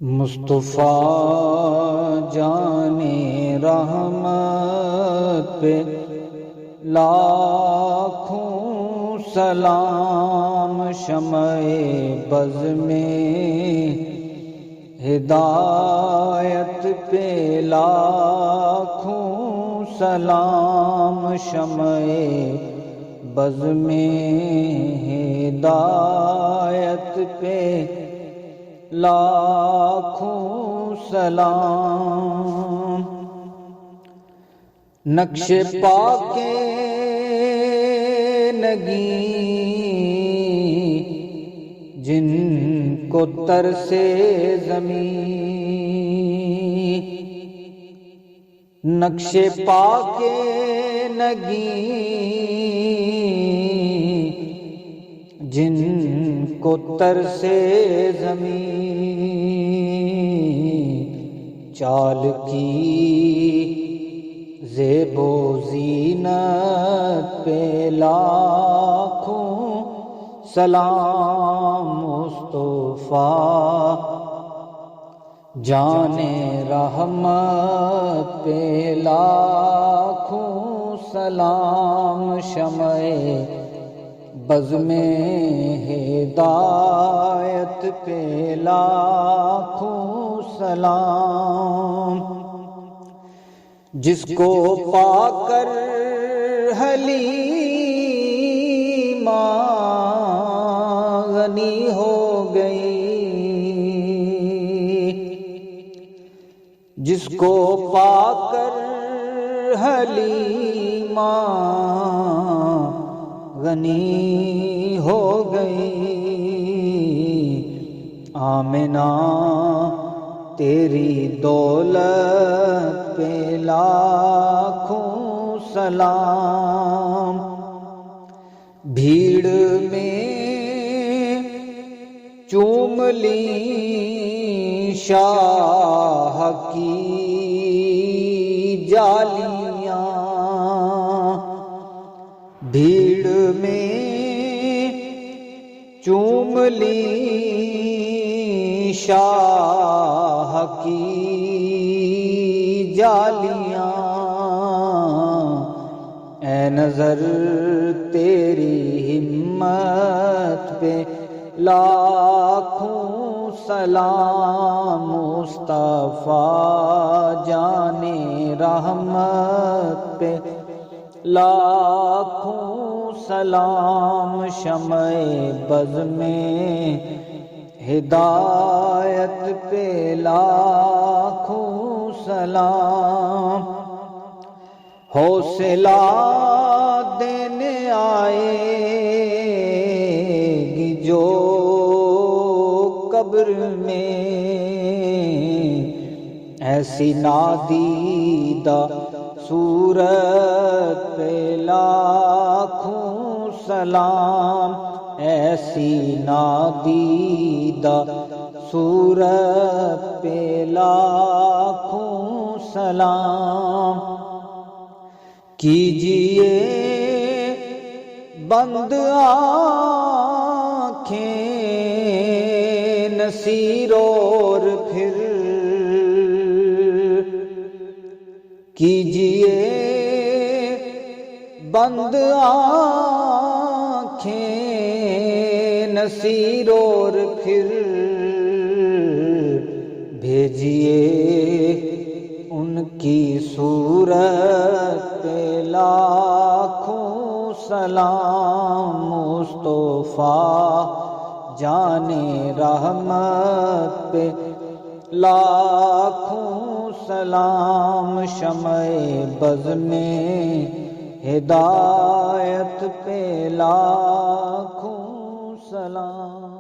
مصطفیٰ جان رحمت پہ لاکھوں سلام، شمع بز میں ہدایت پہ لاکھوں سلام، شمع بز میں ہدایت پہ لاکھوں سلام۔ نقش پاک نگیں جن کو ترسے زمین، نقش پاک نگیں جن کو ترسے زمین، چال کی زیب و زینت پہ لاکھوں سلام، مصطفیٰ جان رحمت پہ لاکھوں سلام، شمع بز میں ہدایت پہ لاکھوں سلام۔ جس کو پا کر حلیمہ غنی ہو گئی، جس کو پا کر حلیمہ غنی ہو گئی، آمنہ تیری دولت پہ لاکھوں سلام۔ بھیڑ میں چوم لی شاہ کی جالیاں، بھیڑ میں چوم لی شاہ کی جالیاں، اے نظر تیری ہمت پہ لاکھوں سلام، مصطفیٰ جان رحمت پہ لاکھوں سلام، شمع بز میں ہدایت پہ لاکھوں سلام۔ حوصلہ دینے آئے گی جو قبر میں، ایسی نادیدہ صورت پہ لاکھوں سلام، ایسی نادیدہ صورت پہ لاکھوں سلام۔ کیجئے بند آنکھیں نصیر اور پھر کیجئے بند آنکھیں نصیر اور پھر بھیجئے ان کی صورت پہ لاکھوں سلام، مصطفیٰ جان رحمت پہ لاکھوں سلام، شمع بز میں ہدایت پہ لاکھوں سلام۔